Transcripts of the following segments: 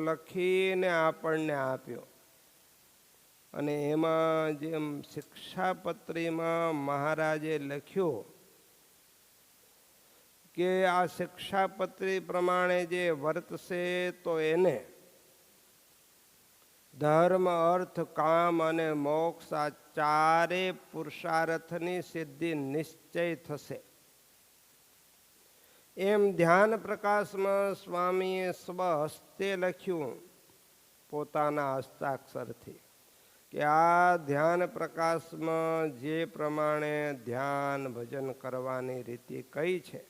લખીને આપણને આપ્યો અને એમાં જેમ શિક્ષાપત્રીમાં મહારાજે લખ્યું કે આ શિક્ષાપત્રી પ્રમાણે જે વર્તશે તો એને ધર્મ અર્થ કામ અને મોક્ષ આ ચારે પુરુષાર્થની સિદ્ધિ નિશ્ચય થશે એમ ધ્યાન પ્રકાશમાં સ્વામીએ સ્વહસ્તે લખ્યું પોતાના હસ્તાક્ષરથી કે આ ધ્યાન પ્રકાશમાં જે પ્રમાણે ધ્યાન ભજન કરવાની રીતિ કઈ છે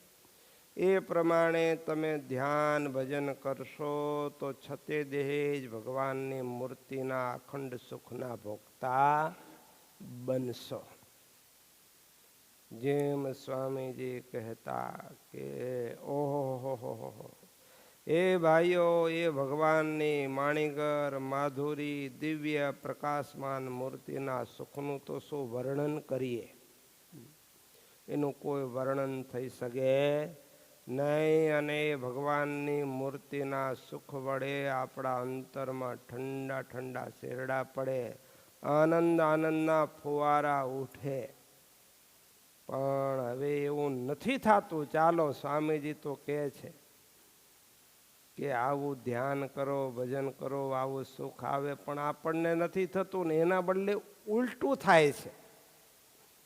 એ પ્રમાણે તમે ધ્યાન ભજન કરશો તો છતે દેહે જ ભગવાનની મૂર્તિના અખંડ સુખના ભોગતા બનશો. જેમ સ્વામીજી કહેતા કે ઓહો એ ભાઈઓ એ ભગવાનની માણીગર માધુરી દિવ્ય પ્રકાશમાન મૂર્તિના સુખનું તો શું વર્ણન કરીએ, એનું કોઈ વર્ણન થઈ શકે નહીં. અને એ ભગવાનની મૂર્તિના સુખ વડે આપણા અંતરમાં ઠંડા ઠંડા શેરડા પડે, આનંદ આનંદના ફુવારા ઉઠે. પણ હવે એવું નથી થતું. ચાલો સ્વામીજી તો કહે છે કે આવું ધ્યાન કરો ભજન કરો આવું સુખ આવે, પણ આપણને નથી થતું ને એના બદલે ઉલટું થાય છે.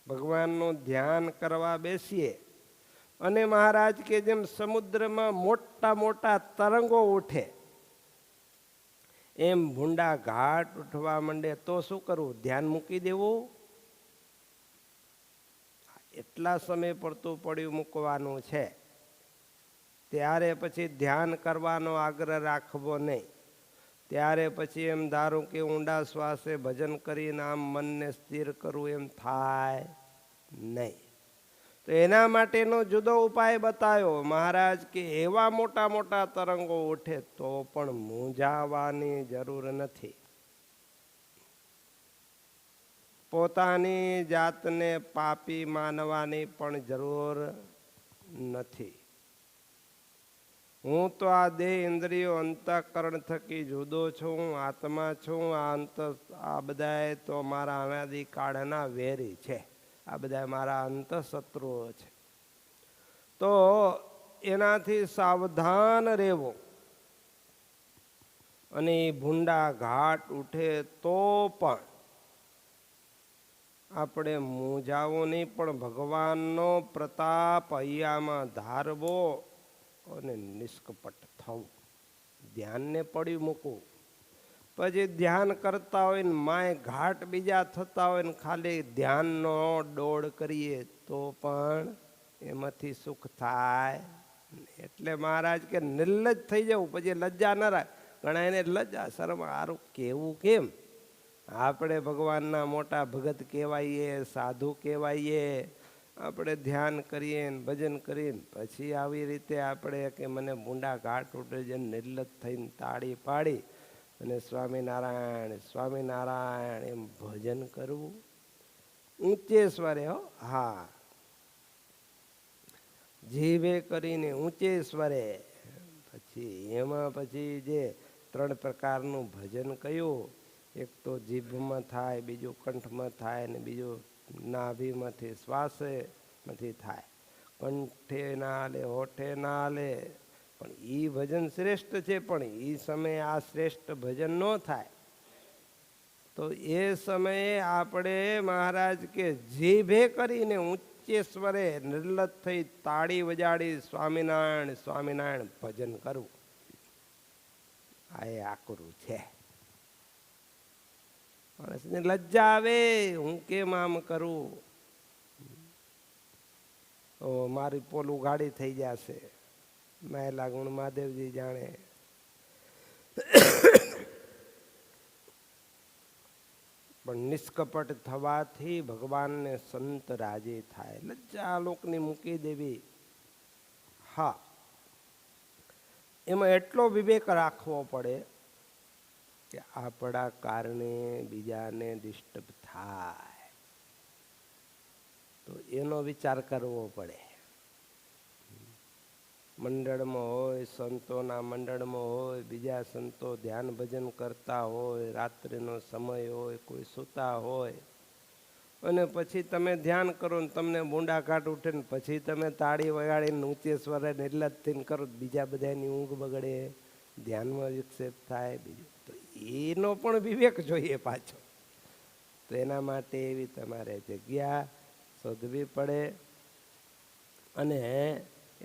ભગવાનનું ધ્યાન કરવા બેસીએ અને મહારાજ કે જેમ સમુદ્રમાં મોટા મોટા તરંગો ઉઠે એમ ભૂંડા ઘાટ ઉઠવા માંડે તો શું કરવું? ધ્યાન મૂકી દેવું? એટલા સમય પડતું પડ્યું મૂકવાનું છે, ત્યારે પછી ધ્યાન કરવાનો આગ્રહ રાખવો નહીં. ત્યારે પછી એમ ધારું કે ઊંડા શ્વાસે ભજન કરીને આમ મનને સ્થિર કરવું, એમ થાય નહીં. તો એના માટેનો જુદો ઉપાય બતાવ્યો મહારાજ કે એવા મોટા મોટા તરંગો ઉઠે તો પણ મૂંઝાવાની જરૂર નથી. પોતાની જાતને પાપી માનવાની પણ જરૂર નથી. હું તો આ દેહ ઇન્દ્રિયો અંતઃકરણ થકી જુદો છું, આત્મા છું. આ બધા તો મારા અનાદિ કાળના વેરી છે, આ બધા મારા અંતઃશત્રુઓ છે. તો એનાથી સાવધાન રહેવું. અને ભૂંડા ઘાટ ઉઠે તો પણ આપણે મૂંઝાવું નહીં, પણ ભગવાનનો પ્રતાપ અહીંયામાં ધારવો અને નિષ્કપટ થવું. ધ્યાનને પડી મૂકવું. પછી ધ્યાન કરતા હોય ને માય ઘાટ બીજા થતા હોય ને ખાલી ધ્યાનનો ડોળ કરીએ તો પણ એમાંથી સુખ થાય. એટલે મહારાજ કે નિર્લજ થઈ જવું. પછી લજ્જા ન રાખ. ઘણા એને લજ્જા શરમ સારું કેવું કેમ? આપણે ભગવાનના મોટા ભગત કહેવાઈએ, સાધુ કહેવાઈએ, આપણે ધ્યાન કરીએ ને ભજન કરીએ પછી આવી રીતે આપણે કે મને ભૂંડા ઘાટ ઉઠે છે નિર્લજ થઈને તાળી પાડી અને સ્વામિનારાયણ સ્વામિનારાયણ એમ ભજન કરવું ઊંચે સ્વરે. હા, જીભે કરીને ઊંચે સ્વરે. પછી એમાં પછી જે 3 પ્રકારનું ભજન કયું, એક તો જીભમાં થાય, બીજું કંઠમાં થાય ને બીજું નાભીમાંથી શ્વાસમાંથી થાય. કંઠે ના લે હોઠે ના લે, પણ એ ભજન શ્રેષ્ઠ છે. પણ એ સમયે આ શ્રેષ્ઠ ભજન ન થાય. તો એ સમયે આપણે મહારાજ કે જીભે કરીને ઊંચે સ્વરે નિર્લજ થઈ તાળી વજાડી સ્વામિનારાયણ સ્વામિનારાયણ ભજન કરવું. આ એ આકરું છે. માણસને લજ્જા આવે, હું કેમ આમ કરું, મારી પોલું ગાડી થઈ જશે, મહેલા ગુણ મહાદેવજી જાણે. પણ નિષ્કપટ થવાથી ભગવાનને સંત રાજી થાય. લજ્જા લોકની મૂકી દેવી. હા, એમાં એટલો વિવેક રાખવો પડે કે આપણા કારણે બીજાને ડિસ્ટર્બ થાય તો એનો વિચાર કરવો પડે. મંડળમાં હોય, સંતોના મંડળમાં હોય, બીજા સંતો ધ્યાન ભજન કરતા હોય, રાત્રિનો સમય હોય, કોઈ સૂતા હોય, અને પછી તમે ધ્યાન કરો ને તમને બુંડા કાટ ઉઠે ને પછી તમે તાળી વગાડીને ઊંચે સ્વરે નિર્લજ થઈને કરો, બીજા બધાની ઊંઘ બગડે, ધ્યાનમાં વિક્ષેપ થાય. બીજું તો એનો પણ વિવેક જોઈએ પાછો. તો એના માટે એવી તમારે જગ્યા શોધવી પડે, અને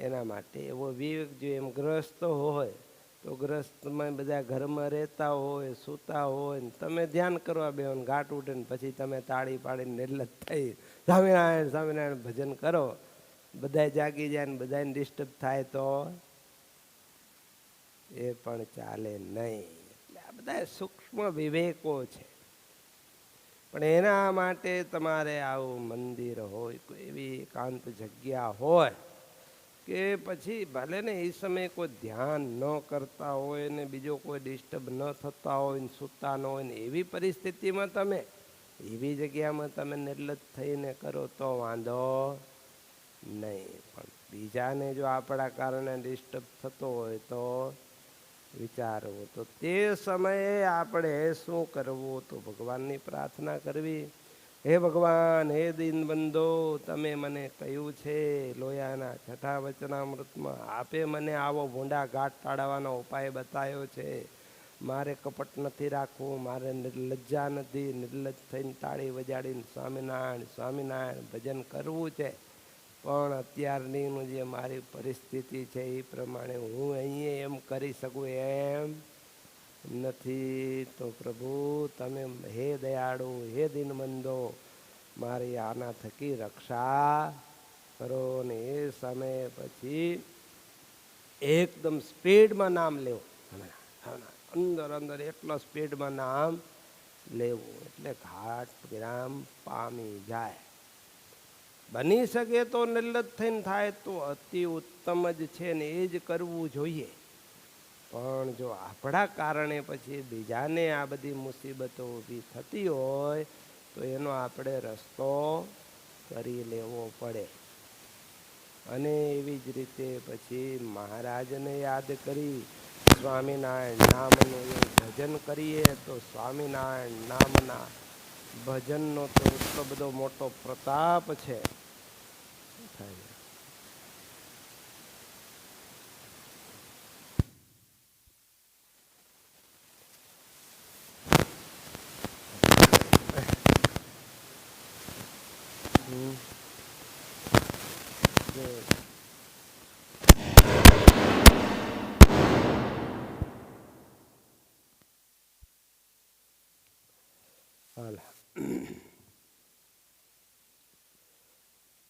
એના માટે એવો વિવેક જોઈએ. એમ ગ્રસ્ત હોય તો ગ્રસ્તમાં બધા ઘરમાં રહેતા હોય, સૂતા હોય, ને તમે ધ્યાન કરવા બેહો ને ઘાટ ઉઠે ને પછી તમે તાળી પાડીને નિર્લજ થઈ સ્વામિનારાયણ સ્વામિનારાયણ ભજન કરો, બધા જાગી જાય ને બધાને ડિસ્ટર્બ થાય તો એ પણ ચાલે નહીં. એટલે આ બધા સૂક્ષ્મ વિવેકો છે. પણ એના માટે તમારે આવું મંદિર હોય, કોઈ એવી એકાંત જગ્યા હોય કે પછી ભલે ને એ સમયે કોઈ ધ્યાન ન કરતા હોય ને બીજો કોઈ ડિસ્ટર્બ ન થતા હોય ને સૂતા ન હોય ને એવી પરિસ્થિતિમાં તમે એવી જગ્યામાં તમે નિર્લજ થઈને કરો તો વાંધો નહીં. પણ બીજાને જો આપણા કારણે ડિસ્ટર્બ થતો હોય તો વિચારવું. તો તે સમયે આપણે શું કરવું? તો ભગવાનની પ્રાર્થના કરવી. હે ભગવાન, હે દીનબંધો, તમે મને કહ્યું છે લોયાના છઠ્ઠા વચનામૃતમાં, આપે મને આવો ભૂંડા ઘાટ ટાળવાનો ઉપાય બતાવ્યો છે. મારે કપટ નથી રાખવું, મારે નિર્લજ્જા નથી, નિર્લજ થઈને તાળી વજાડીને સ્વામિનારાયણ સ્વામિનારાયણ ભજન કરવું છે. પણ અત્યારની જે મારી પરિસ્થિતિ છે એ પ્રમાણે હું અહીંયા એમ કરી શકું એમ નથી. તો પ્રભુ તમે હે દયાળુ, હે દીનબંધો, મારી આના થકી રક્ષા કરો. ને એ સમયે પછી એકદમ સ્પીડમાં નામ લેવું, અંદર અંદર એટલા સ્પીડમાં નામ લેવું એટલે ઘાટ વિરામ પામી જાય. બની શકે તો નિર્લજ થઈને થાય તો અતિ ઉત્તમ જ છે ને એ જ કરવું જોઈએ. પણ જો આપણા કારણે પછી બીજાને આ બધી મુસીબતો ઊભી થતી હોય તો એનો આપણે રસ્તો કરી લેવો પડે. અને એવી જ રીતે પછી મહારાજને યાદ કરી સ્વામિનારાયણ નામનું એવું ભજન કરીએ તો સ્વામિનારાયણ નામના ભજનનો તો એટલો બધો મોટો પ્રતાપ છે.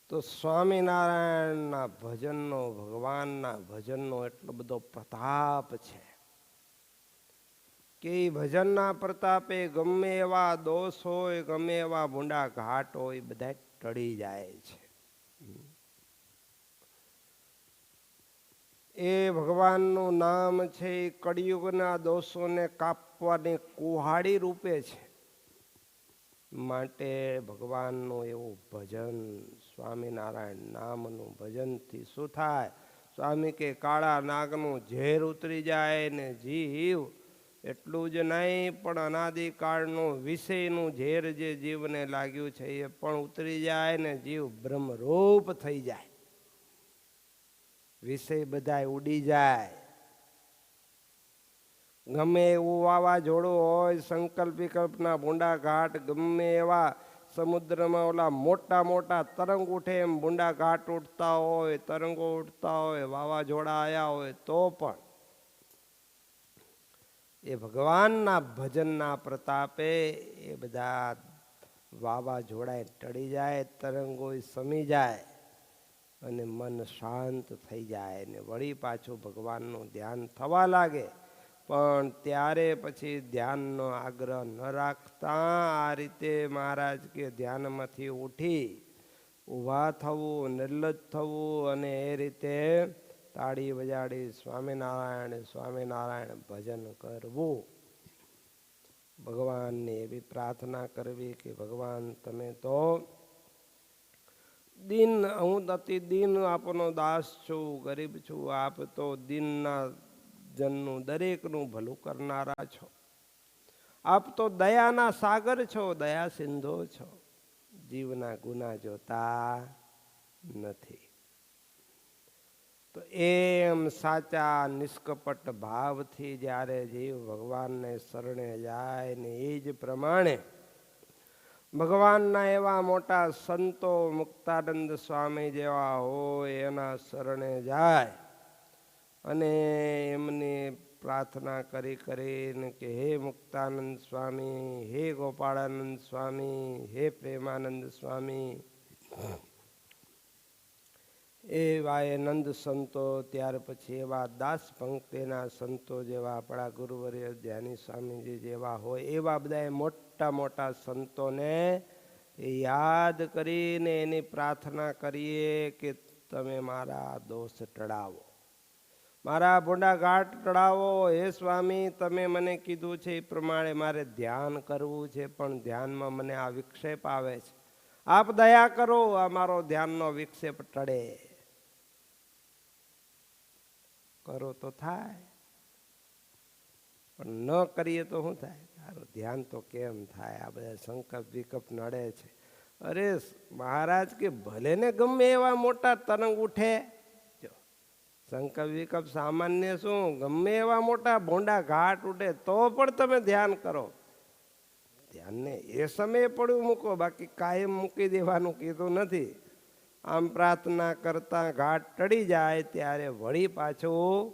તો સ્વામિનારાયણના ભજનનો, ભગવાનના ભજનનો એટલો બધો પ્રતાપ છે કે ભજનના પ્રતાપે ગમે એવા દોષ હોય, ગમે એવા ભૂંડા ઘાટ હોય, બધા ટળી જાય છે. એ ભગવાનનું નામ છે એ કળિયુગના દોષોને કાપવાની કુહાડી રૂપે છે. માટે ભગવાનનું એવું ભજન, સ્વામિનારાયણ નામનું ભજનથી શું થાય? સ્વામી કે કાળા નાગનું ઝેર ઉતરી જાય ને જીવ એટલું જ નહીં પણ અનાદિકાળનું વિષયનું ઝેર જે જીવને લાગ્યું છે એ પણ ઉતરી જાય ને જીવ બ્રહ્મરૂપ થઈ જાય. વિષય બધા ઉડી જાય. ગમે એવું વાવાઝોડું હોય, સંકલ્પ વિકલ્પના ભૂંડા ઘાટ, ગમે એવા સમુદ્રમાં ઓલા મોટા મોટા તરંગ ઉઠે એમ ભૂંડા ઘાટ ઉઠતા હોય, તરંગો ઉઠતા હોય, વાવાઝોડા આવ્યા હોય, તો પણ એ ભગવાનના ભજનના પ્રતાપે એ બધા વાવાઝોડા ટળી જાય, તરંગો સમી જાય અને મન શાંત થઈ જાય ને વળી પાછું ભગવાનનું ધ્યાન થવા લાગે. પણ ત્યારે પછી ધ્યાનનો આગ્રહ ન રાખતા આ રીતે મહારાજ કે ધ્યાનમાંથી ઉઠી ઊભા થવું, નિર્લજ થવું અને એ રીતે તાળી વજાડી સ્વામિનારાયણ સ્વામિનારાયણ ભજન કરવું. ભગવાનને એવી પ્રાર્થના કરવી કે ભગવાન તમે તો દિન હું અતિ દિન આપનો દાસ છું, ગરીબ છું. આપ તો દિનના જનનું દરેકનું ભલું કરનારા છો. આપ તો દયાના સાગર છો, દયા સિંધો છો. જીવના ગુના જોતા નથી. તો એમ સાચા નિષ્કપટ ભાવથી જ્યારે જીવ ભગવાનને શરણે જાય ને એ જ પ્રમાણે ભગવાનના એવા મોટા સંતો મુક્તાનંદ સ્વામી જેવા હોય એના શરણે જાય અને એમની પ્રાર્થના કરી કરીને કે હે મુક્તાનંદ સ્વામી, હે ગોપાળાનંદ સ્વામી, હે પ્રેમાનંદ સ્વામી, એવા એ નંદ સંતો, ત્યાર પછી એવા દાસ પંક્તિના સંતો જેવા આપણા ગુરુવર્ય ધ્યાની સ્વામીજી જેવા હોય એવા બધા મોટા મોટા સંતોને યાદ કરીને એની પ્રાર્થના કરીએ કે તમે મારા દોષ ટળાવો, મારા ભૂંડા ઘાટ ટળાવો. હે સ્વામી, તમે મને કીધું છે એ પ્રમાણે મારે ધ્યાન કરવું છે, પણ ધ્યાનમાં મને આ વિક્ષેપ આવે છે. આપ દયા કરો, આ મારો ધ્યાનનો વિક્ષેપ ટળે. કરો તો થાય, પણ ન કરીએ તો શું થાય? તારું ધ્યાન તો કેમ થાય? આ બધા સંકલ્પ વિકલ્પ નડે છે. અરે મહારાજ કે ભલે ને ગમે એવા મોટા તરંગ ઉઠે, જો સંકલ્પ વિકલ્પ સામાન્ય શું, ગમે એવા મોટા ભોંડા ઘાટ ઉઠે તો પણ તમે ધ્યાન કરો. ધ્યાનને એ સમયે પડ્યું મૂકો, બાકી કાયમ મૂકી દેવાનું કીધું નથી. આમ પ્રાર્થના કરતા ઘાટ ટળી જાય ત્યારે વળી પાછું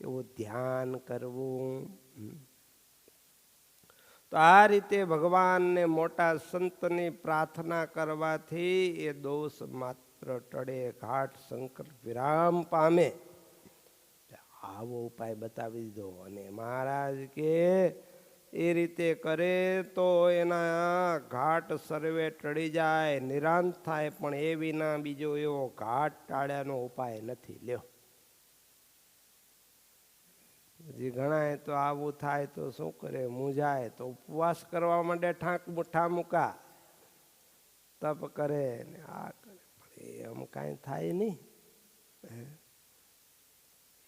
એવું ધ્યાન કરવું. તો આ રીતે ભગવાનને મોટા સંતની પ્રાર્થના કરવાથી એ દોષ માત્ર ટળે, ઘાટ સંકલ્પ વિરામ પામે. આવો ઉપાય બતાવી દીધો. અને મહારાજ કે એ રીતે કરે તો એના ઘાટ સર્વે ટળી જાય, નિરાંત થાય. પણ એ વિના બીજો એવો ઘાટ ટાળ્યાનો ઉપાય નથી. લ્યો, હજી ઘણા તો આવું થાય તો શું કરે, મૂંઝાય તો ઉપવાસ કરવા માંડે, ઠા મૂકા, તપ કરે ને આ કરે, પણ એમ કાંઈ થાય નહીં.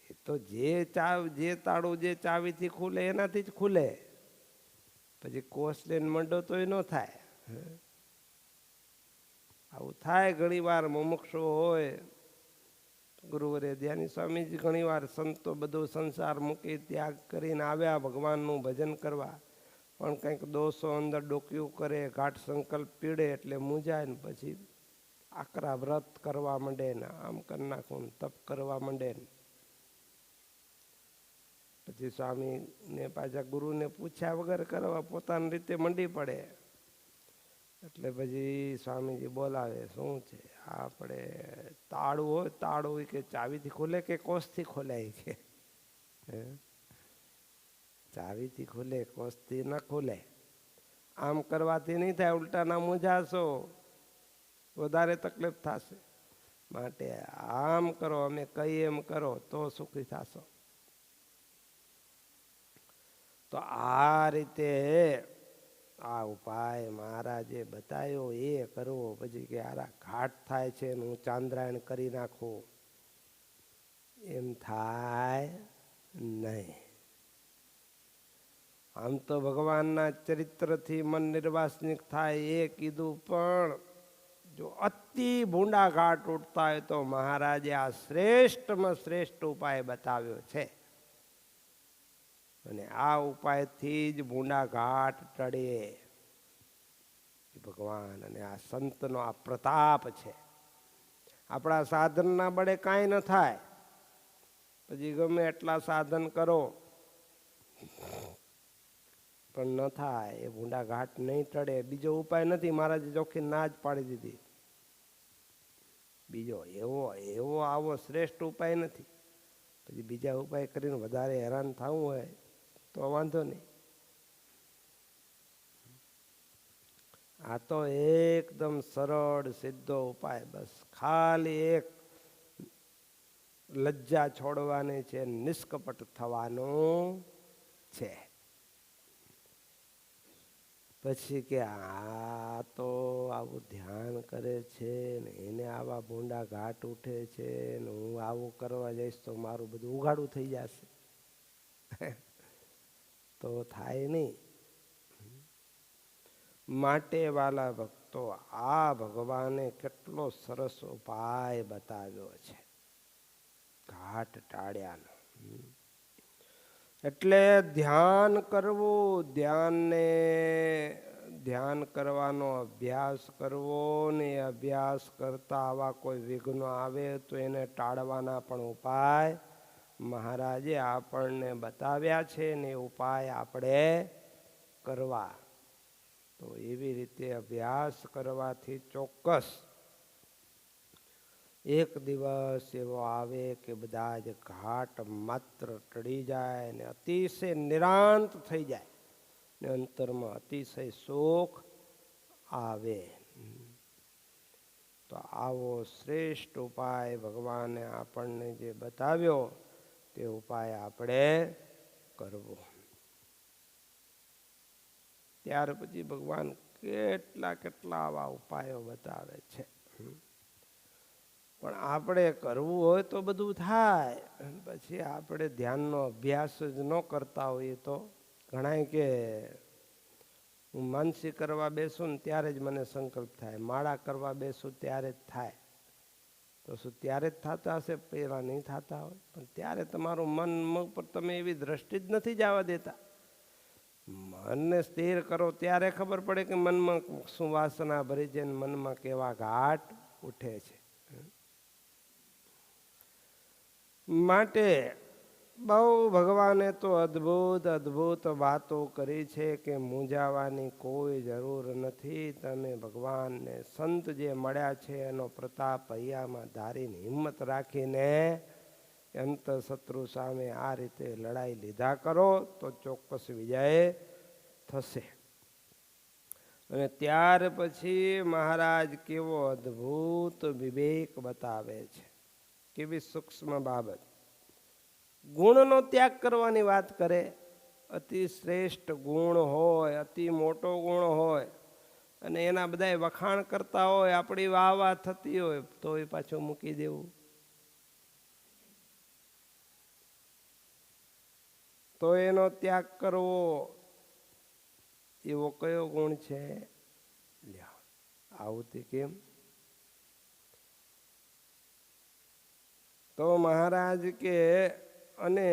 એ તો જે તાળું જે ચાવીથી ખુલે એનાથી જ ખુલે. પછી કોષ લઈને મંડો તો એ ન થાય. આવું થાય ઘણી વાર. મુમુક્ષુ હોય, ગુરુવર્ય ધ્યાની સ્વામીજી ઘણી વાર સંતો બધો સંસાર મૂકી ત્યાગ કરીને આવ્યા ભગવાનનું ભજન કરવા, પણ કંઈક દોષો અંદર ડોક્યું કરે, ઘાટ સંકલ્પ પીડે એટલે મૂંઝાય ને પછી આકરા વ્રત કરવા માંડે ને આમ કરી નાખું, તપ કરવા માંડે ને પછી સ્વામીને પાછા ગુરુને પૂછ્યા વગર કરવા પોતાની રીતે મંડી પડે. એટલે પછી સ્વામીજી બોલાવે, શું છે આપણે તાળું હોય, તાળું કે ચાવીથી ખુલે કે કોષથી ખોલાય કે? ચાવીથી ખુલે, કોષથી ન ખુલે. આમ કરવાથી નહીં થાય, ઉલટાના મૂંઝાશો, વધારે તકલીફ થશે. માટે આમ કરો, અમે કહીએ એમ કરો તો સુખી થશો. તો આ રીતે આ ઉપાય મહારાજે બતાવ્યો એ કરવો. પછી કે આરા ઘાટ થાય છે ને હું ચાંદ્રાયણ કરી નાખું, એમ થાય નહીં. આમ તો ભગવાનના ચરિત્રથી મન નિર્વાસનિક થાય એ કીધું, પણ જો અતિ ભૂંડા ઘાટ ઉઠતા હોય તો મહારાજે આ શ્રેષ્ઠમાં શ્રેષ્ઠ ઉપાય બતાવ્યો છે. અને આ ઉપાયથી જ ભૂંડા ઘાટ ટળે. ભગવાન અને આ સંતનો આ પ્રતાપ છે. આપણા સાધનના બળે કાંઈ ન થાય. પછી ગમે એટલા સાધન કરો પણ ન થાય, એ ભૂંડા ઘાટ નહીં ટળે. બીજો ઉપાય નથી, મહારાજે ચોખ્ખી ના જ પાડી દીધી. બીજો એવો આવો શ્રેષ્ઠ ઉપાય નથી. પછી બીજા ઉપાય કરીને વધારે હેરાન થવું હોય તો વાંધો નહીં. આ તો એકદમ સરળ સીધો ઉપાય. બસ ખાલી એક લજ્જા છોડવાની છે, નિષ્કપટ થવાનું છે. પછી કે આ તો આવું ધ્યાન કરે છે ને એને આવા ભૂંડા ઘાટ ઉઠે છે ને હું આવું કરવા જઈશ તો મારું બધું ઉઘાડું થઈ જશે. તો થાય નહીં. માટે વાલા ભક્તો, આ ભગવાને કેટલો સરસ ઉપાય બતાવ્યો છે ઘાટ ટાળ્યાનો. એટલે ધ્યાન કરવું, ધ્યાન કરવાનો અભ્યાસ કરવો ને અભ્યાસ કરતા આવા કોઈ વિઘ્નો આવે તો એને ટાળવાના પણ ઉપાય મહારાજે આપણને બતાવ્યા છે ને ઉપાય આપણે કરવા. તો એવી રીતે અભ્યાસ કરવાથી ચોક્કસ એક દિવસ એવો આવે કે બધા જ ઘાટ માત્ર ટળી જાય ને અતિશય નિરાંત થઈ જાય ને અંતરમાં અતિશય સુખ આવે. તો આવો શ્રેષ્ઠ ઉપાય ભગવાને આપણને જે બતાવ્યો તે ઉપાય આપણે કરવો. ત્યાર પછી ભગવાન કેટલા કેટલા આવા ઉપાયો બતાવે છે. પણ આપણે કરવું હોય તો બધું થાય. પછી આપણે ધ્યાનનો અભ્યાસ જ ન કરતા હોઈએ તો ઘણા કે હું માનસી કરવા બેસું ને ત્યારે જ મને સંકલ્પ થાય, માળા કરવા બેસું ત્યારે જ થાય. તો શું ત્યારે જ થતા હશે? પહેલાં નહીં થતા હોય. પણ ત્યારે તમારું મન પર તમે એવી દ્રષ્ટિ જ નથી જવા દેતા. મનને સ્થિર કરો ત્યારે ખબર પડે કે મનમાં શું વાસના ભરી છે ને મનમાં કેવા ઘાટ ઉઠે છે. માટે બહુ ભગવાને તો અદ્ભુત અદ્ભુત વાતો કરી છે કે મૂંઝાવાની કોઈ જરૂર નથી. તમે ભગવાનને સંત જે મળ્યા છે એનો પ્રતાપ હૈયામાં ધારીને હિંમત રાખીને અંત શત્રુ સામે આ રીતે લડાઈ લીધા કરો તો ચોક્કસ વિજય થશે. અને ત્યાર પછી મહારાજ કેવો અદ્ભુત વિવેક બતાવે છે, કેવી સૂક્ષ્મ બાબત. ગુણનો ત્યાગ કરવાની વાત કરે. અતિ શ્રેષ્ઠ ગુણ હોય, અતિ મોટો ગુણ હોય અને એના બધા વખાણ કરતા હોય, આપણી વાહ વાહ થતી હોય તો એ પાછું મૂકી દેવું. તો એનો ત્યાગ કરવો. એવો કયો ગુણ છે? આવું તે કેમ? તો મહારાજ કે અને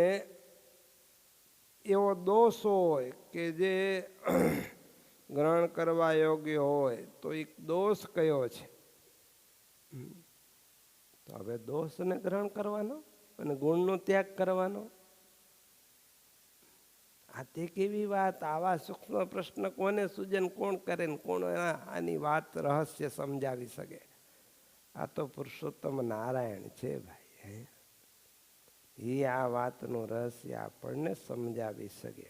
એવો દોષ હોય કે જે ગ્રહણ કરવા યોગ્ય હોય તો એક દોષ કયો છે? તો હવે દોષને ગ્રહણ કરવાનો અને ગુણનો ત્યાગ કરવાનો. આ તે કેવી વાત? આવા સૂક્ષ્મ પ્રશ્ન કોને સૂજન કોણ કરે ને કોણ આની વાત રહસ્ય સમજાવી શકે? આ તો પુરુષોત્તમ નારાયણ છે ભાઈ. એ આ વાતનું રહસ્ય આપણને સમજાવી શકે.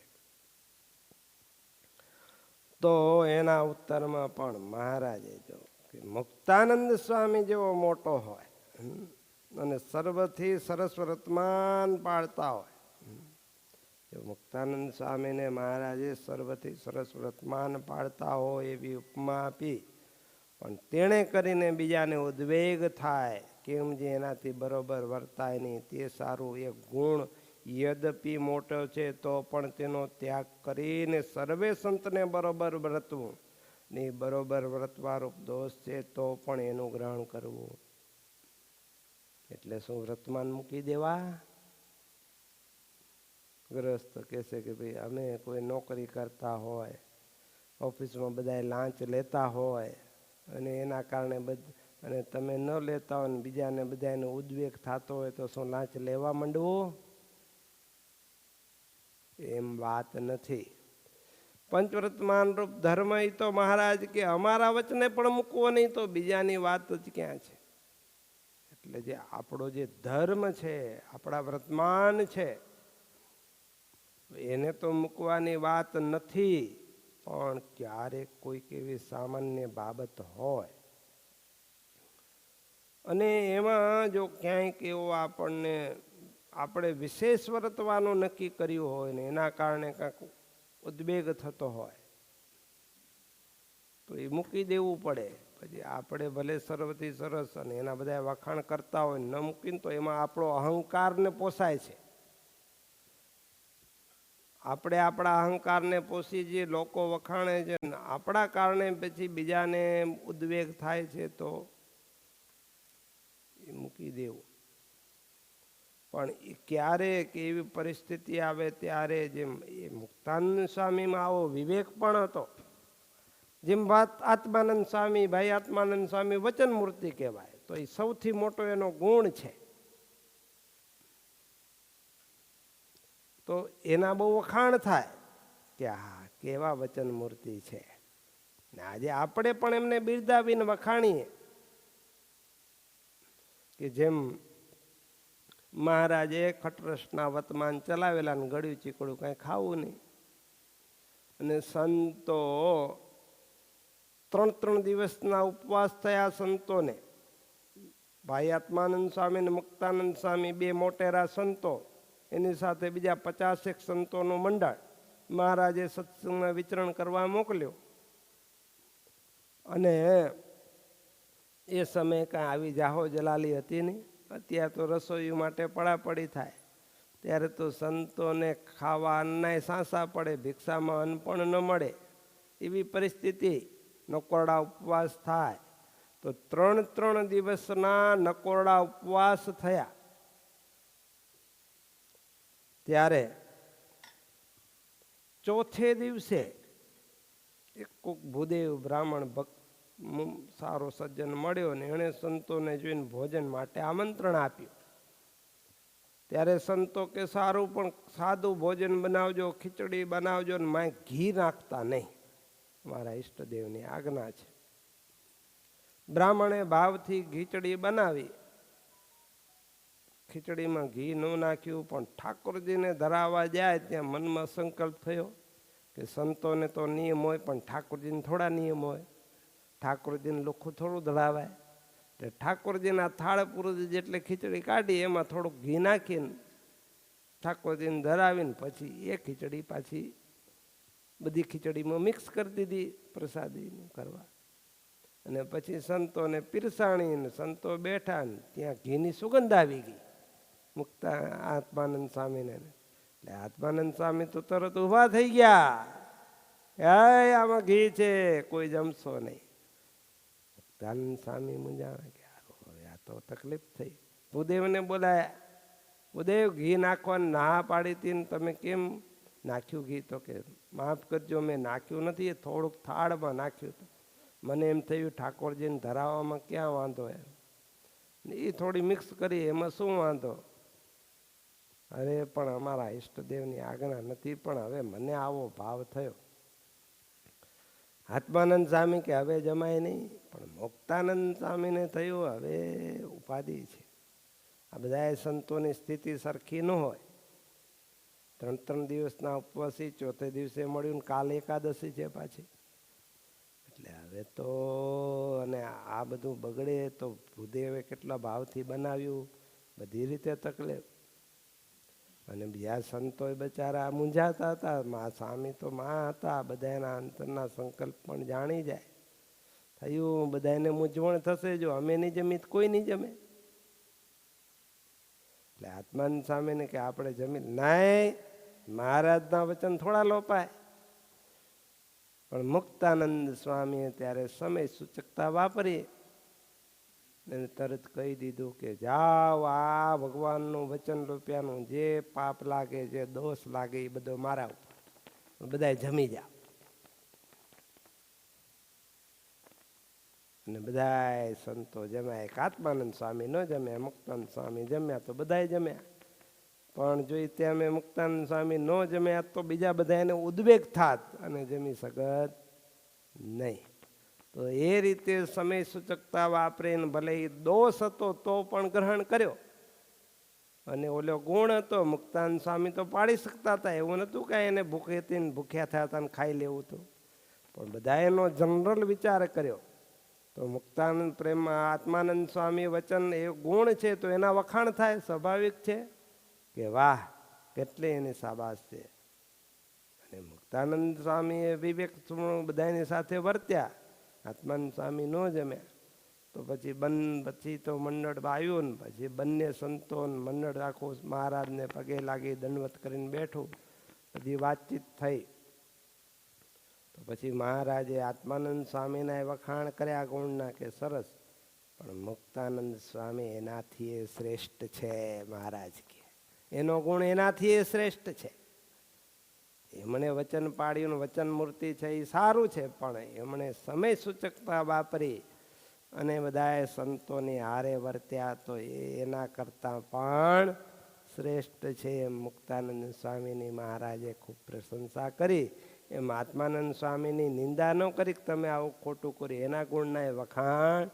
તો એના ઉત્તરમાં પણ મહારાજે જો કે મુક્તાનંદ સ્વામી જેવો મોટો હોય અને સર્વથી સરસ વર્તમાન પાડતા હોય. મુક્તાનંદ સ્વામીને મહારાજે સર્વથી સરસ વર્તમાન પાડતા હોય એવી ઉપમા આપી. પણ તેણે કરીને બીજાને ઉદ્વેગ થાય કેમ જે એનાથી બરોબર વર્તાય નહીં તે સારું. એ ગુણ યદ્યપિ મોટો છે તો પણ તેનો ત્યાગ કરીને સર્વે સંતને બરોબર વર્તવું ને બરોબર વર્તવારૂપ દોષ છે તો પણ એનું ગ્રહણ કરવું. એટલે શું વર્તમાન મૂકી દેવા? ગ્રસ્ત કહેશે કે ભાઈ અમે કોઈ નોકરી કરતા હોય, ઓફિસમાં બધા લાંચ લેતા હોય અને એના કારણે અને તમે ન લેતા હોય ને બીજાને બધાને ઉદ્વેગ થતો હોય તો શું લાંચ લેવા માંડવું? એમ વાત નથી. પંચવર્તમાન રૂપ ધર્મ એ તો મહારાજ કે અમારા વચને પણ મૂકવો નહીં તો બીજાની વાત જ ક્યાં છે. એટલે જે આપણો જે ધર્મ છે, આપણા વર્તમાન છે એને તો મૂકવાની વાત નથી. પણ ક્યારેક કોઈક એવી સામાન્ય બાબત હોય અને એમાં જો ક્યાંક એવો આપણે વિશેષ વર્તવાનું નક્કી કર્યું હોય ને એના કારણે કાંઈક ઉદ્વેગ થતો હોય તો એ મૂકી દેવું પડે. પછી આપણે ભલે સર્વથી સરસ અને એના બધા વખાણ કરતા હોય, ન મૂકીને તો એમાં આપણો અહંકારને પોસાય છે. આપણે આપણા અહંકારને પોષી જે લોકો વખાણે છે, આપણા કારણે પછી બીજાને ઉદ્વેગ થાય છે, તો એ મૂકી દેવું. પણ એ ક્યારેક એવી પરિસ્થિતિ આવે ત્યારે, જેમ એ મુક્તાનંદ સ્વામીમાં આવો વિવેક પણ હતો. જેમ વાત આત્માનંદ સ્વામી, ભાઈ આત્માનંદ સ્વામી વચન મૂર્તિ કહેવાય, તો એ સૌથી મોટો એનો ગુણ છે. તો એના બહુ વખાણ થાય કે હા કેવા વચન મૂર્તિ છે. ને આજે આપણે પણ એમને બિરદાવીને વખાણીએ કે જેમ મહારાજે ખટરસના વર્તમાન ચલાવેલા ને ગળ્યું ચીકડું કાંઈ ખાવું નહીં. અને સંતો 3 દિવસના ઉપવાસ થયા સંતોને. ભાઈ આત્માનંદ સ્વામી ને મુક્તાનંદ સ્વામી 2 મોટેરા સંતો, એની સાથે બીજા 50 સંતોનું મંડળ મહારાજે સત્સંગમાં વિચરણ કરવા મોકલ્યો. અને એ સમયે કાંઈ આવી જાહો જલાલી હતી નહીં. અત્યારે તો રસોઈ માટે પડાપડી થાય. ત્યારે તો સંતોને ખાવા અન્નાય સાંસા પડે, ભિક્ષામાં અન્ન પણ ન મળે. એવી પરિસ્થિતિ, નકોરડા ઉપવાસ થાય. તો 3 દિવસના નકોરડા ઉપવાસ થયા. ત્યારે ચોથે દિવસે એક કોક ભૂદેવ બ્રાહ્મણ ભક્ત સારો સજ્જન મળ્યો ને એણે સંતોને જોઈને ભોજન માટે આમંત્રણ આપ્યું. ત્યારે સંતો કે સારું, પણ સાદું ભોજન બનાવજો, ખીચડી બનાવજો ને માય ઘી નાખતા નહીં, મારા ઈષ્ટદેવની આજ્ઞા છે. બ્રાહ્મણે ભાવથી ખીચડી બનાવી. ખીચડીમાં ઘી ન નાખ્યું, પણ ઠાકોરજીને ધરાવવા જાય ત્યાં મનમાં સંકલ્પ થયો કે સંતોને તો નિયમ હોય, પણ ઠાકોરજીને થોડા નિયમ હોય. ઠાકોરજીને લુખું થોડું ધરાવાય. એટલે ઠાકોરજીના થાળ પૂરું જેટલી ખીચડી કાઢી એમાં થોડુંક ઘી નાખીને ઠાકોરજીને ધરાવીને પછી એ ખીચડી પાછી બધી ખીચડીમાં મિક્સ કરી દીધી પ્રસાદીનું કરવા. અને પછી સંતોને પીરસાણીને સંતો બેઠા ને ત્યાં ઘીની સુગંધ આવી ગઈ મુક્તા આત્માનંદ સ્વામીને. એટલે આત્માનંદ સ્વામી તો તરત ઊભા થઈ ગયા, આમાં ઘી છે, કોઈ જમશો નહીં. મુક્તાનંદ સ્વામી મૂંઝાણા કે હવે આ તો તકલીફ થઈ. ભૂદેવને બોલાયા. ભૂદેવ, ઘી નાખવાની ના પાડી હતી ને તમે કેમ નાખ્યું ઘી? તો કે માફ કરજો, મેં નાખ્યું નથી, એ થોડુંક થાળમાં નાખ્યું હતું. મને એમ થયું ઠાકોરજીને ધરાવવામાં ક્યાં વાંધો એમ, એ થોડી મિક્સ કરી, એમાં શું વાંધો? અરે પણ અમારા ઈષ્ટદેવની આજ્ઞા નથી, પણ હવે મને આવો ભાવ થયો. આત્માનંદ સ્વામી કે હવે જમાય નહીં, પણ મુક્તાનંદ સ્વામીને થયું હવે ઉપાધિ છે. આ બધા સંતોની સ્થિતિ સરખી ન હોય. 3 દિવસના ઉપવાસી, ચોથે દિવસે મળ્યું, કાલ એકાદશી છે પાછી. એટલે હવે તો અને આ બધું બગડે તો ભૂદેવે કેટલા ભાવથી બનાવ્યું, બધી રીતે તકલીફ. અને બીજા સંતો બચારા મૂંઝાતા હતા. મા સ્વામી તો માં હતા, બધા એના અંતરના સંકલ્પ પણ જાણી જાય. થયું બધાને મૂંઝવણ થશે, જો અમે નહીં જમી તો કોઈ નહીં જમે. એટલે આત્માનંદ સ્વામીને કે આપણે જમી નહીં, મહારાજના વચન થોડા લોપાય. પણ મુક્તાનંદ સ્વામીએ ત્યારે સમય સૂચકતા વાપરી અને તરત કહી દીધું કે જાઓ, આ ભગવાનનું વચન રૂપિયાનું જે પાપ લાગે, જે દોષ લાગે એ બધો મારા ઉપર, બધા જમી જાઓ. અને બધા સંતો જમ્યા. એક આત્માનંદ સ્વામી ન જમ્યા, મુક્તાનંદ સ્વામી જમ્યા તો બધા જમ્યા. પણ જો ત્યાં અમે મુક્તાનંદ સ્વામી ન જમ્યા તો બીજા બધા એને ઉદ્વેગ થાત અને જમી શકત નહીં. તો એ રીતે સમય સૂચકતા વાપરીને ભલે એ દોષ હતો તો પણ ગ્રહણ કર્યો, અને ઓલો ગુણ હતો. મુક્તાનંદ સ્વામી તો પાડી શકતા હતા, એવું નહોતું કાંઈ એને ભૂખે હતી ને ભૂખ્યા થયા હતા ને ખાઈ લેવું હતું. પણ બધા એનો જનરલ વિચાર કર્યો. તો મુક્તાનંદ પ્રેમમાં આત્માનંદ સ્વામી વચન એ ગુણ છે તો એના વખાણ થાય, સ્વાભાવિક છે કે વાહ કેટલી એની શાબાશ છે. અને મુક્તાનંદ સ્વામીએ વિવેક બધાની સાથે વર્ત્યા આત્માનંદ સ્વામી ન જમ્યા તો પછી તો મંડળ આવ્યું ને પછી બંને સંતો મંડળ આખું મહારાજને પગે લાગી દંડવત કરીને બેઠું, બધી વાતચીત થઈ. તો પછી મહારાજે આત્માનંદ સ્વામીના વખાણ કર્યા ગુણના કે સરસ, પણ મુક્તાનંદ સ્વામી એનાથી એ શ્રેષ્ઠ છે. મહારાજ કે એનો ગુણ એનાથી એ શ્રેષ્ઠ છે. એમણે વચન પાડ્યું, વચન મૂર્તિ છે એ સારું છે, પણ એમણે સમય સૂચકતા વાપરી અને બધાએ સંતોની હારે વર્ત્યા તો એના કરતાં પણ શ્રેષ્ઠ છે. મુક્તાનંદ સ્વામીની મહારાજે ખૂબ પ્રશંસા કરી. એમ આત્માનંદ સ્વામીની નિંદા ન કરી કે તમે આવું ખોટું કર્યું, એના ગુણના એ વખાણ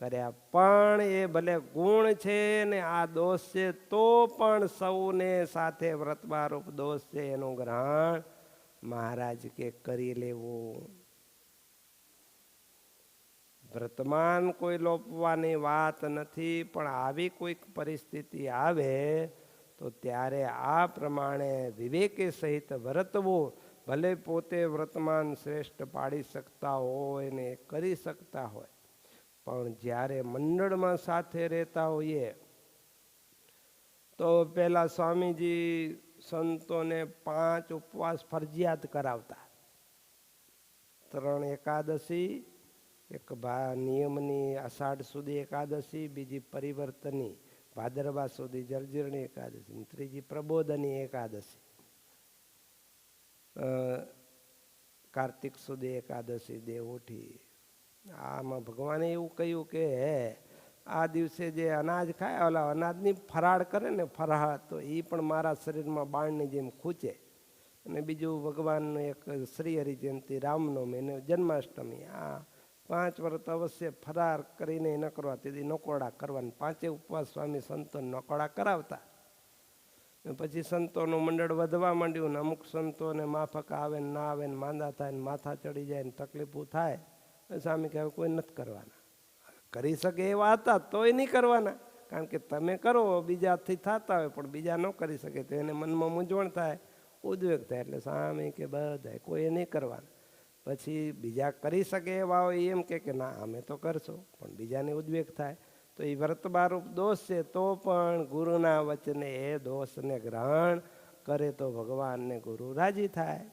કર્યા. પણ એ ભલે ગુણ છે ને આ દોષ છે તો પણ સૌને સાથે વ્રતવારૂપ દોષ છે એનું ગ્રહણ મહારાજ કે કરી લેવું. વર્તમાન કોઈ લોપવાની વાત નથી, પણ આવી કોઈક પરિસ્થિતિ આવે તો ત્યારે આ પ્રમાણે વિવેકે સહિત વર્તવું. ભલે પોતે વર્તમાન શ્રેષ્ઠ પાડી શકતા હોય ને કરી શકતા હોય, પણ જ્યારે મંડળમાં સાથે રહેતા હોઈએ તો પેલા સ્વામીજી સંતોને 5 ઉપવાસ ફરજિયાત કરાવતા. 3 એકાદશી, એક નિયમની અષાઢ સુધી એકાદશી, બીજી પરિવર્તની ભાદરવા સુધી જર્જરની એકાદશી, ત્રીજી પ્રબોધની એકાદશી, કાર્તિક સુધી એકાદશી દેવઉઠી. આમાં ભગવાને એવું કહ્યું કે આ દિવસે જે અનાજ ખાય, ઓલા અનાજની ફરાળ કરે ને ફરાળ, તો એ પણ મારા શરીરમાં બાણની જેમ ખૂચે. અને બીજું ભગવાનનું એક શ્રી હરિ જયંતિ, રામનવમી અને જન્માષ્ટમી, આ 5 વ્રત અવશ્ય ફરાર કરીને ન કરવા, તેથી નકોડા કરવાના. 5 ઉપવાસ સ્વામી સંતો નકોડા કરાવતા. પછી સંતોનું મંડળ વધવા માંડ્યું ને અમુક સંતોને માફક આવે ને ના આવે ને માંદા થાય ને માથા ચડી જાય ને તકલીફો થાય. સ્વામી કહે કોઈ નથી કરવાના. કરી શકે એવા હતા તોય નહીં કરવાના, કારણ કે તમે કરો બીજાથી થતા હોય પણ બીજા ન કરી શકે તો એને મનમાં મૂંઝવણ થાય, ઉદ્વેગ થાય. એટલે સ્વામી કે બધા કોઈ નહીં કરવાના. પછી બીજા કરી શકે એવા હોય એમ કે ના અમે તો કરશું, પણ બીજાને ઉદ્વેગ થાય તો એ વર્તમારૂપ દોષ છે. તો પણ ગુરુના વચને એ દોષને ગ્રહણ કરે તો ભગવાનને ગુરુ રાજી થાય.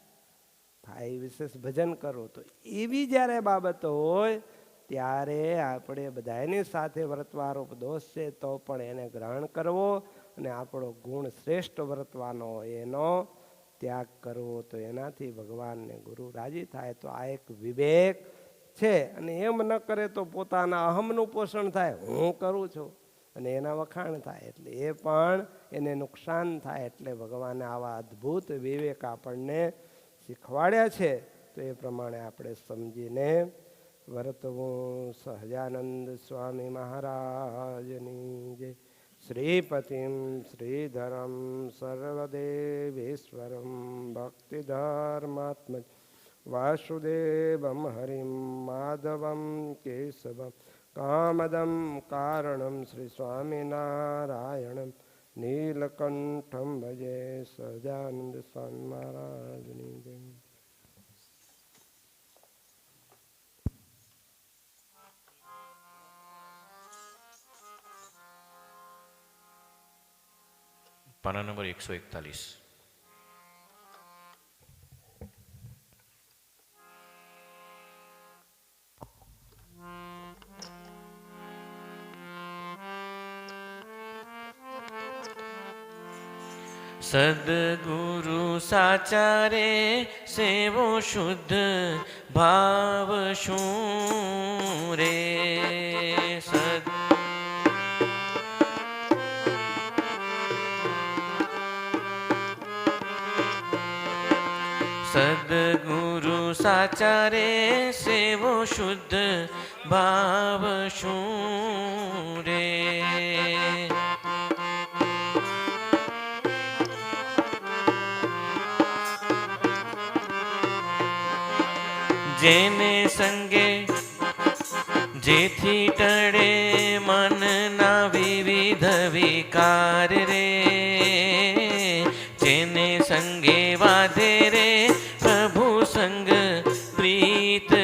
વિશેષ ભજન કરો તો એવી જ્યારે બાબતો હોય ત્યારે આપણે બધાની સાથે વર્તવારૂપ દોષ છે તો પણ એને ગ્રહણ કરવો, અને આપણો ગુણ શ્રેષ્ઠ વર્તવાનો એનો ત્યાગ કરવો, તો એનાથી ભગવાનને ગુરુ રાજી થાય. તો આ એક વિવેક છે. અને એમ ન કરે તો પોતાના અહમનું પોષણ થાય, હું કરું છું, અને એના વખાણ થાય, એટલે એ પણ એને નુકસાન થાય. એટલે ભગવાને આવા અદ્ભુત વિવેક આપણને શીખવાડ્યા છે. તો એ પ્રમાણે આપણે સમજીને વર્તવું. સહજાનંદ સ્વામી મહારાજની જય. શ્રીપતિમ શ્રીધરમ સર્વદેવેશ્વરમ ભક્તિધર્માત્મ વાસુદેવમ હરિમ માધવમ કેશવમ કામદમ કારણમ શ્રી સ્વામિનારાયણમ નીલકંઠમ ભજે. સહજાનંદ સ્વામી મહારાજની જય. પાના નંબર 141. સદગુરુ સાચા રે સેવો શુદ્ધ ભાવ શું રે. સદગુરુ સાચા રે સેવો શુદ્ધ ભાવ શું રે. જેને સંગે જેથી ટળે મનના વિવિધ વિકાર રે. જેને સંગે વાધે રે પ્રભુ સંગ પ્રીતડી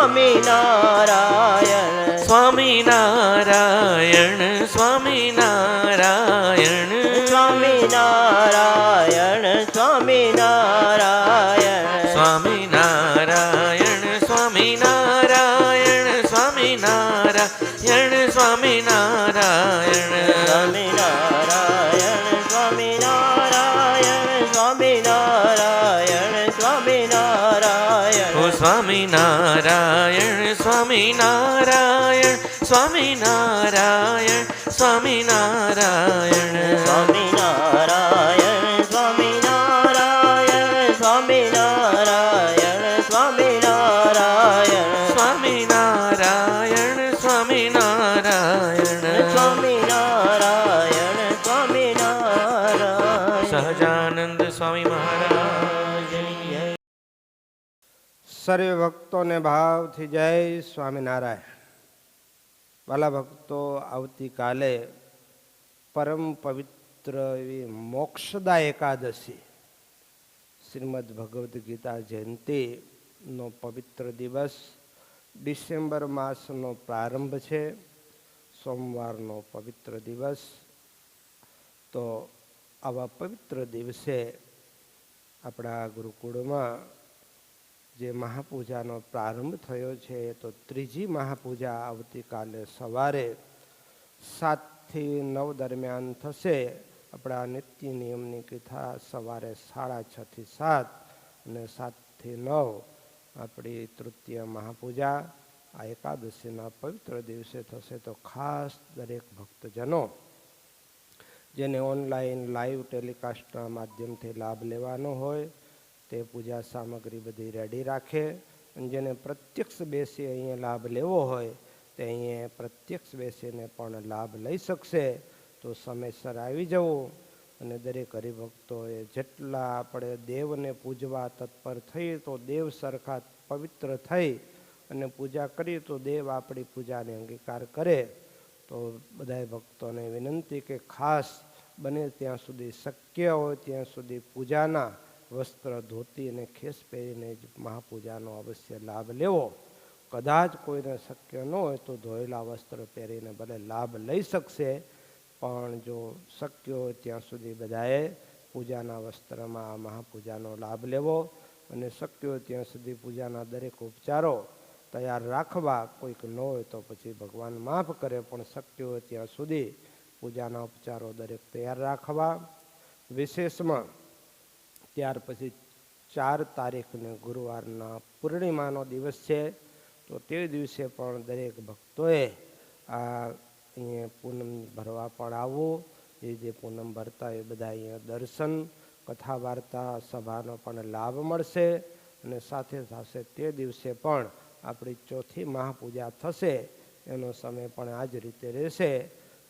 સ્વામિનારાયણ સ્વામિનારાયણ સ્વામિનારાયણ સ્વામિનારાયણ સ્વામિનારાયણ સ્વામિનારાયણ સ્વામિનારાયણ સ્વામિનારાયણ સ્વામિનારાયણ સ્વામિનારાયણ સ્વામિનારાયણ સ્વામિનારાયણ સ્વામિનારાયણ ઓ સ્વામિનારાયણ સ્વામિનારાયણ સ્વામિનારાયણ સ્વામિનારાયણ સ્વામિનારાયણ સ્વામિનારાયણ સ્વામિનારાયણ સ્વામિનારાયણ સ્વામિનારાયણ સ્વામિનારાયણ સ્વામિનારાયણ સ્વામિનારાયણ સહજાનંદ સ્વામી મહારાજ સર્વે ભક્તોને ભાવથી જય સ્વામિનારાયણ. વાલા ભક્તો, આવતીકાલે પરમ પવિત્ર એવી મોક્ષદા એકાદશી શ્રીમદ ભગવદ્ ગીતા જયંતિનો પવિત્ર દિવસ, ડિસેમ્બર માસનો પ્રારંભ છે, સોમવારનો પવિત્ર દિવસ. તો આવા પવિત્ર દિવસે આપણા ગુરુકુળમાં જે મહાપૂજાનો પ્રારંભ થયો છે, તો ત્રીજી મહાપૂજા આવતીકાલે સવારે 7 થી 9 દરમિયાન થશે. આપણા નિત્ય નિયમની કથા સવારે 6:30 થી 7 અને 7 થી 9 આપણી તૃતીય મહાપૂજા આ એકાદશીના પવિત્ર દિવસે થશે. તો ખાસ દરેક ભક્તજનો જેને ઓનલાઈન લાઈવ ટેલિકાસ્ટના માધ્યમથી લાભ લેવાનો હોય તે પૂજા સામગ્રી બધી રેડી રાખે, અને જેને પ્રત્યક્ષ બેસી અહીંયા લાભ લેવો હોય તે અહીંયા પ્રત્યક્ષ બેસીને પણ લાભ લઈ શકશે. તો સમયસર આવી જવું. અને દરેક હરિભક્તોએ જેટલા આપણે દેવને પૂજવા તત્પર થઈ તો દેવ સરખા પવિત્ર થઈ અને પૂજા કરી તો દેવ આપણી પૂજાને અંગીકાર કરે. તો બધા ભક્તોને વિનંતી કે ખાસ બને ત્યાં સુધી, શક્ય હોય ત્યાં સુધી પૂજાના વસ્ત્ર, ધોતી અને ખેસ પહેરીને જ મહાપૂજાનો અવશ્ય લાભ લેવો. કદાચ કોઈને શક્ય ન હોય તો ધોયેલા વસ્ત્ર પહેરીને ભલે લાભ લઈ શકશે, પણ જો શક્ય હોય ત્યાં સુધી બધાએ પૂજાના વસ્ત્રમાં આ મહાપૂજાનો લાભ લેવો. અને શક્ય હોય ત્યાં સુધી પૂજાના દરેક ઉપચારો તૈયાર રાખવા. કોઈક ન હોય તો પછી ભગવાન માફ કરે, પણ શક્ય હોય ત્યાં સુધી પૂજાના ઉપચારો દરેક તૈયાર રાખવા. વિશેષમાં ત્યાર પછી 4 તારીખને ગુરુવારના પૂર્ણિમાનો દિવસ છે. તો તે દિવસે પણ દરેક ભક્તોએ અહીંયા પૂનમ ભરવા પણ આવવું. જે પૂનમ ભરતા એ બધા અહીંયા દર્શન, કથા વાર્તા, સભાનો પણ લાભ મળશે. અને સાથે સાથે તે દિવસે પણ આપણી ચોથી મહાપૂજા થશે, એનો સમય પણ આ જ રીતે રહેશે.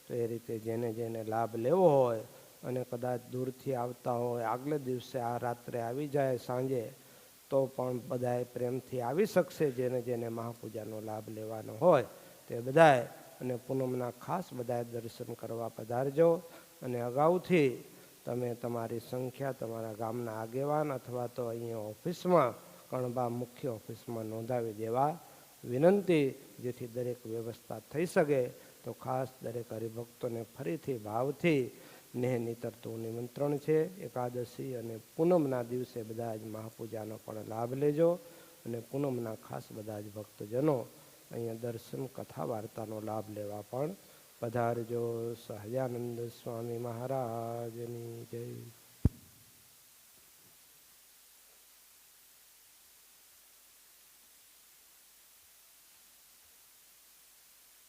તો એ રીતે જેને જેને લાભ લેવો હોય અને કદાચ દૂરથી આવતા હોય, આગલે દિવસે આ રાત્રે આવી જાય સાંજે, તો પણ બધાએ પ્રેમથી આવી શકશે. જેને જેને મહાપૂજાનો લાભ લેવાનો હોય તે બધાએ. અને પૂનમના ખાસ બધાએ દર્શન કરવા પધારજો. અને અગાઉથી તમે તમારી સંખ્યા તમારા ગામના આગેવાન અથવા તો અહીંયા ઓફિસમાં, કણબા મુખ્ય ઓફિસમાં નોંધાવી દેવા વિનંતી, જેથી દરેક વ્યવસ્થા થઈ શકે. તો ખાસ દરેક હરિભક્તોને ફરીથી ભાવથી નેહનીતરતું નિમંત્રણ છે. એકાદશી અને પૂનમના દિવસે બધા જ મહાપૂજાનો પણ લાભ લેજો. અને પૂનમના ખાસ બધા જ ભક્તજનો અહીંયા દર્શન, કથા વાર્તાનો લાભ લેવા પણ પધારજો. સહજાનંદ સ્વામી મહારાજની જય.